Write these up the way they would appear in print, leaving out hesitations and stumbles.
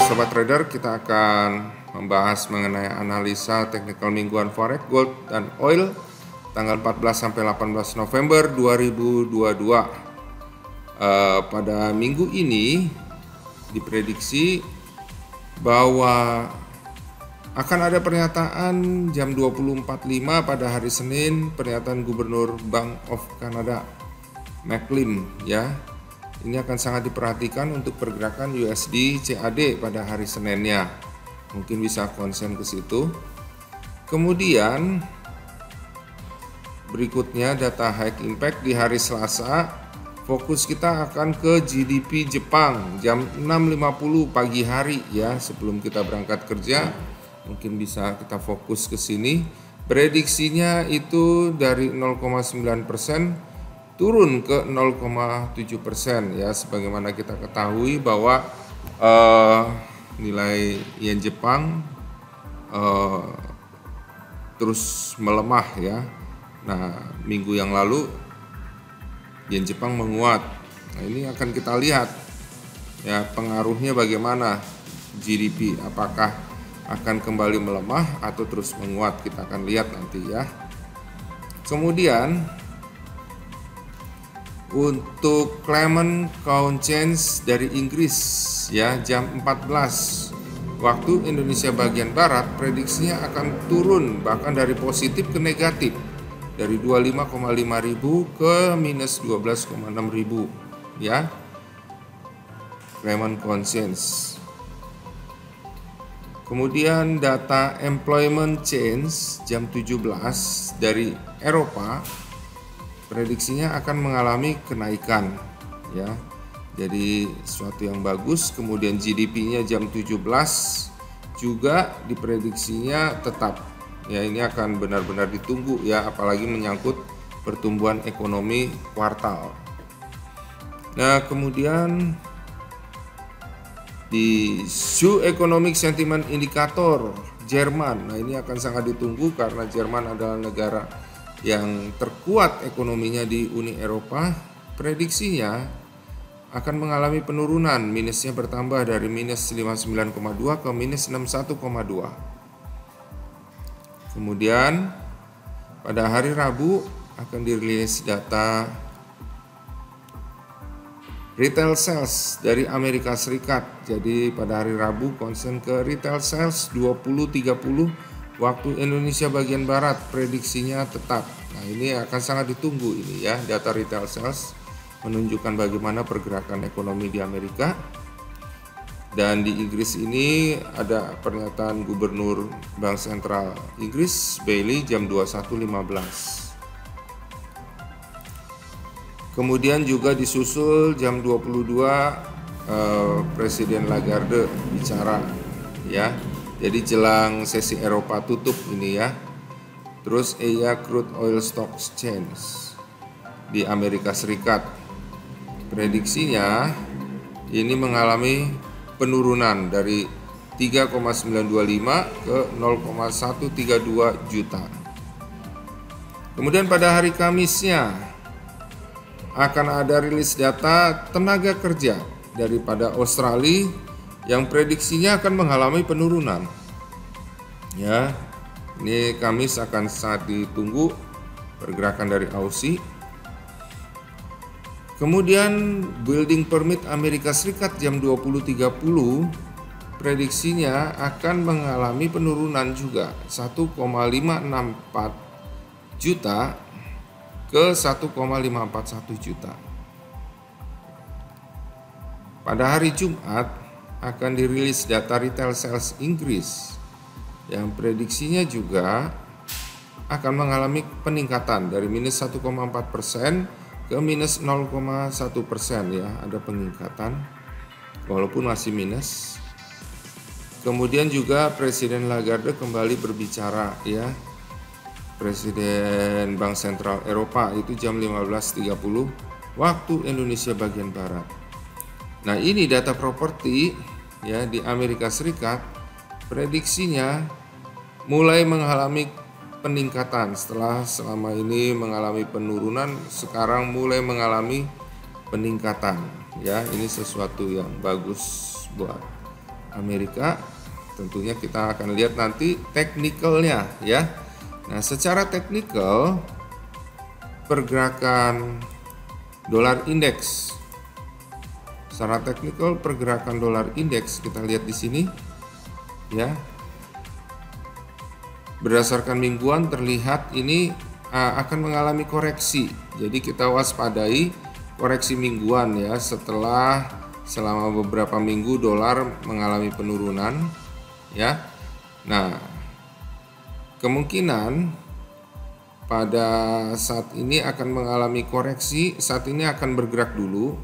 Sobat Trader, kita akan membahas mengenai analisa teknikal mingguan forex, gold dan oil tanggal 14 sampai 18 November 2022. Pada minggu ini diprediksi bahwa akan ada pernyataan jam 20.45 pada hari Senin, pernyataan Gubernur Bank of Canada Maclean ya. Ini akan sangat diperhatikan untuk pergerakan USD CAD pada hari Seninnya. Mungkin bisa konsen ke situ. Kemudian berikutnya data high impact di hari Selasa. Fokus kita akan ke GDP Jepang jam 6.50 pagi hari ya, sebelum kita berangkat kerja. Mungkin bisa kita fokus ke sini. Prediksinya itu dari 0,9% turun ke 0,7% ya, sebagaimana kita ketahui bahwa nilai yen Jepang terus melemah ya. Nah, minggu yang lalu yen Jepang menguat. Nah, ini akan kita lihat ya pengaruhnya bagaimana GDP, apakah akan kembali melemah atau terus menguat, kita akan lihat nanti ya. Kemudian untuk Clement Count Change dari Inggris ya, jam 14 waktu Indonesia bagian barat, prediksinya akan turun bahkan dari positif ke negatif, dari 25,5 ribu ke minus 12,6 ribu ya, Clement Count Change. Kemudian data employment change jam 17 dari Eropa, prediksinya akan mengalami kenaikan ya. Jadi sesuatu yang bagus. Kemudian GDP-nya jam 17 juga diprediksinya tetap ya, ini akan benar-benar ditunggu ya, apalagi menyangkut pertumbuhan ekonomi kuartal. Nah, kemudian di Shoe Economic Sentiment Indicator Jerman. Nah, ini akan sangat ditunggu karena Jerman adalah negara yang terkuat ekonominya di Uni Eropa. Prediksinya akan mengalami penurunan, minusnya bertambah dari minus 59,2 ke minus 61,2. Kemudian pada hari Rabu akan dirilis data retail sales dari Amerika Serikat. Jadi pada hari Rabu konsen ke retail sales 20.30 waktu Indonesia bagian barat, prediksinya tetap. Nah, ini akan sangat ditunggu ini ya, data retail sales menunjukkan bagaimana pergerakan ekonomi di Amerika. Dan di Inggris ini ada pernyataan Gubernur Bank Sentral Inggris Bailey jam 21.15. Kemudian juga disusul jam 22 Presiden Lagarde bicara ya. Jadi jelang sesi Eropa tutup ini ya. Terus EIA Crude Oil Stock Exchange di Amerika Serikat, prediksinya ini mengalami penurunan dari 3,925 ke 0,132 juta. Kemudian pada hari Kamisnya akan ada rilis data tenaga kerja daripada Australia yang prediksinya akan mengalami penurunan ya. Ini Kamis akan sangat ditunggu pergerakan dari Aussie. Kemudian building permit Amerika Serikat jam 20.30, prediksinya akan mengalami penurunan juga 1,564 juta ke 1,541 juta. Pada hari Jumat akan dirilis data retail sales Inggris yang prediksinya juga akan mengalami peningkatan dari minus 1,4% ke minus 0,1% ya, ada peningkatan walaupun masih minus. Kemudian juga Presiden Lagarde kembali berbicara ya, Presiden Bank Sentral Eropa itu jam 15.30 waktu Indonesia bagian barat. Nah, ini data properti ya di Amerika Serikat, prediksinya mulai mengalami peningkatan setelah selama ini mengalami penurunan, sekarang mulai mengalami peningkatan ya. Ini sesuatu yang bagus buat Amerika. Tentunya kita akan lihat nanti teknikalnya ya. Nah, secara teknikal pergerakan dolar indeks. Secara teknikal pergerakan dolar indeks kita lihat di sini ya. Berdasarkan mingguan terlihat ini akan mengalami koreksi. Jadi kita waspadai koreksi mingguan ya, setelah selama beberapa minggu dolar mengalami penurunan ya. Nah, kemungkinan pada saat ini akan mengalami koreksi. Saat ini akan bergerak dulu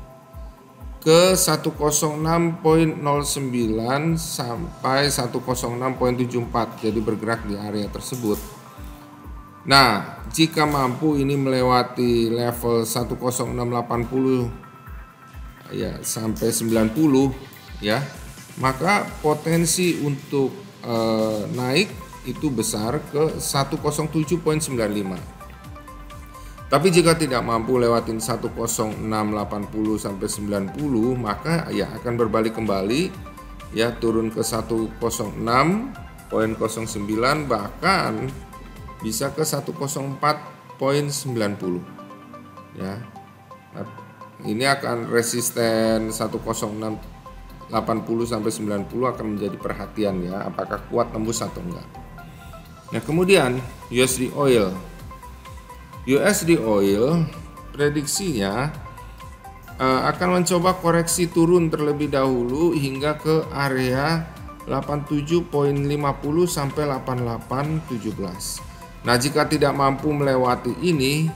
ke 106.09 sampai 106.74. Jadi bergerak di area tersebut. Nah, jika mampu ini melewati level 10680 ya sampai 90 ya, maka potensi untuk naik itu besar ke 107.95. Tapi jika tidak mampu lewatin 10680 sampai 90, maka ya akan berbalik kembali ya, turun ke 106.09 bahkan bisa ke 104.90 ya. Nah, ini akan resisten 10680 sampai 90 akan menjadi perhatian ya, apakah kuat tembus atau enggak. Nah, kemudian USD oil. USD oil prediksinya akan mencoba koreksi turun terlebih dahulu hingga ke area 87.50 sampai 88.17. Nah, jika tidak mampu melewati ini,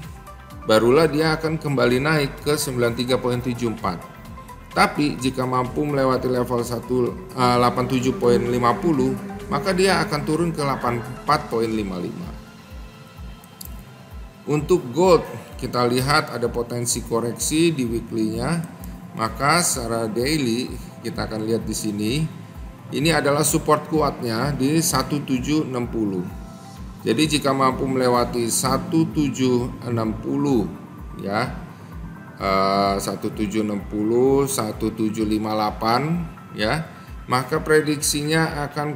barulah dia akan kembali naik ke 93.74. Tapi jika mampu melewati level 87.50, maka dia akan turun ke 84.55. Untuk gold, kita lihat ada potensi koreksi di weekly-nya. Maka secara daily kita akan lihat di sini. Ini adalah support kuatnya di 1760. Jadi jika mampu melewati 1760 ya, 1760, 1758 ya, maka prediksinya akan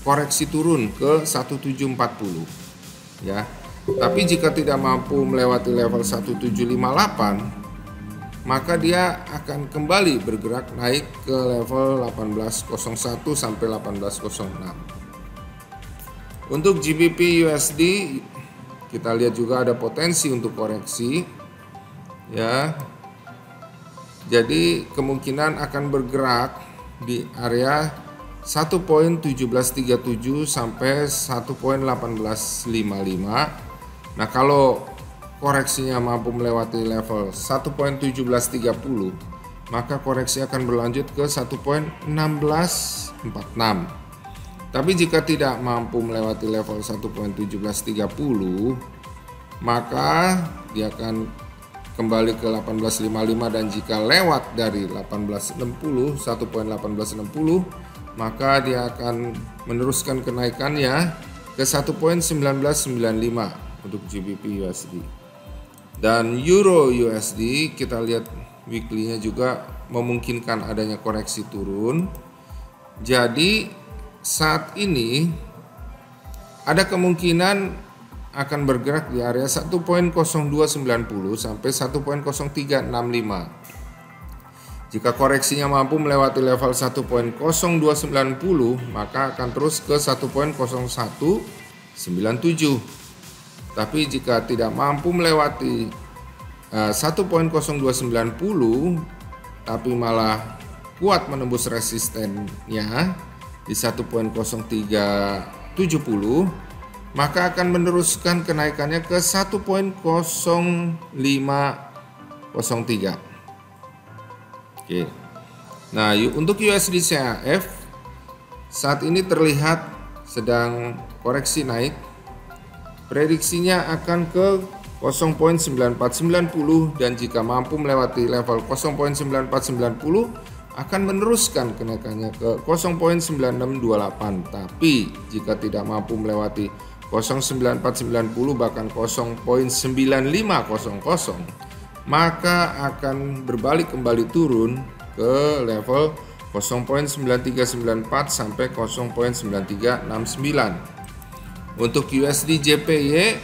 koreksi turun ke 1740 ya. Tapi jika tidak mampu melewati level 1758, maka dia akan kembali bergerak naik ke level 1801 sampai 1806. Untuk GBP USD kita lihat juga ada potensi untuk koreksi ya. Jadi kemungkinan akan bergerak di area 1.1737 sampai 1.1855. Nah, kalau koreksinya mampu melewati level 1.1730, maka koreksi akan berlanjut ke 1.1646. Tapi jika tidak mampu melewati level 1.1730, maka dia akan kembali ke 1855, dan jika lewat dari 1860, 1.1860, maka dia akan meneruskan kenaikannya ke 1.1995 untuk GBP USD. Dan Euro USD kita lihat weekly-nya juga memungkinkan adanya koreksi turun. Jadi saat ini ada kemungkinan akan bergerak di area 1.0290 sampai 1.0365. Jika koreksinya mampu melewati level 1.0290, maka akan terus ke 1.0197. Tapi jika tidak mampu melewati 1.0290 tapi malah kuat menembus resistennya di 1.0370, maka akan meneruskan kenaikannya ke 1.0503. Oke. Nah, untuk USD CHF saat ini terlihat sedang koreksi naik. Prediksinya akan ke 0.9490, dan jika mampu melewati level 0.9490 akan meneruskan kenaikannya ke 0.9628. Tapi jika tidak mampu melewati 0.9490 bahkan 0.9500, maka akan berbalik kembali turun ke level 0.9394 sampai 0.9369. Untuk USD JPY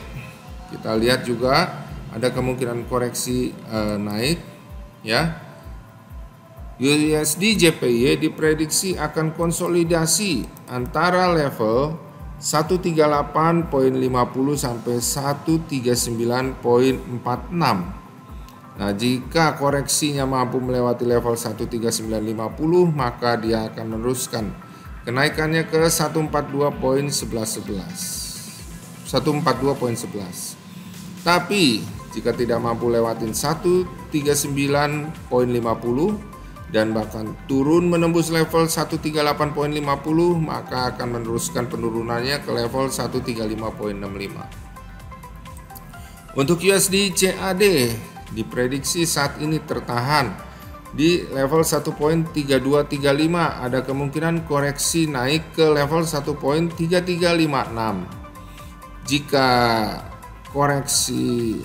kita lihat juga ada kemungkinan koreksi naik ya. USD JPY diprediksi akan konsolidasi antara level 138.50 sampai 139.46. Nah, jika koreksinya mampu melewati level 139.50, maka dia akan meneruskan kenaikannya ke 142.11. Tapi jika tidak mampu lewatin 139.50 dan bahkan turun menembus level 138.50, maka akan meneruskan penurunannya ke level 135.65. Untuk USD CAD diprediksi saat ini tertahan di level 1.3235. Ada kemungkinan koreksi naik ke level 1.3356. Jika koreksi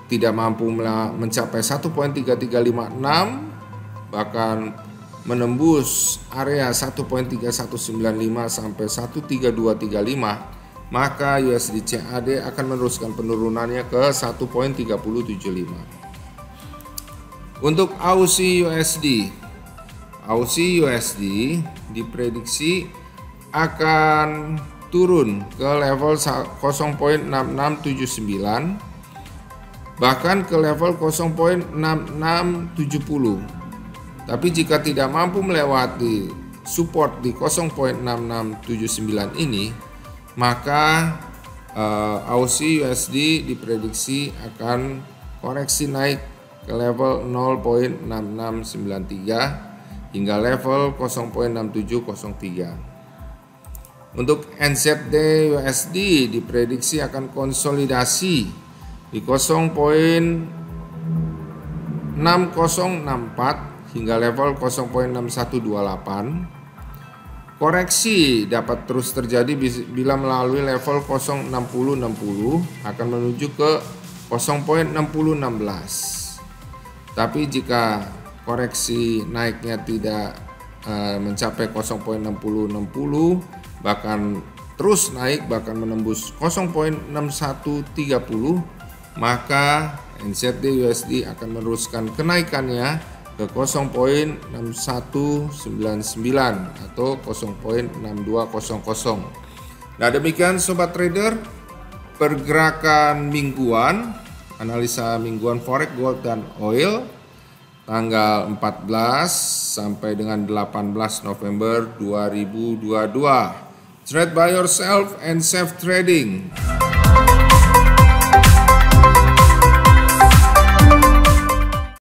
tidak mampu mencapai 1.3356 bahkan menembus area 1.3195 sampai 13235, maka USD CAD akan meneruskan penurunannya ke 1.3075. Untuk Aussie USD diprediksi akan turun ke level 0.6679 bahkan ke level 0.6670. Tapi jika tidak mampu melewati support di 0.6679 ini, maka Aussie USD diprediksi akan koreksi naik ke level 0.6693 hingga level 0.6703. Untuk NZD USD diprediksi akan konsolidasi di 0.6064 hingga level 0.6128. Koreksi dapat terus terjadi bila melalui level 0.6060 akan menuju ke 0.6016. Tapi jika koreksi naiknya tidak mencapai 0.6060 bahkan terus naik bahkan menembus 0.6130, maka NZD USD akan meneruskan kenaikannya ke 0.6199 atau 0.6200. Nah, demikian sobat trader pergerakan mingguan, analisa mingguan forex, gold dan oil tanggal 14 sampai dengan 18 November 2022. Trade by yourself and safe trading.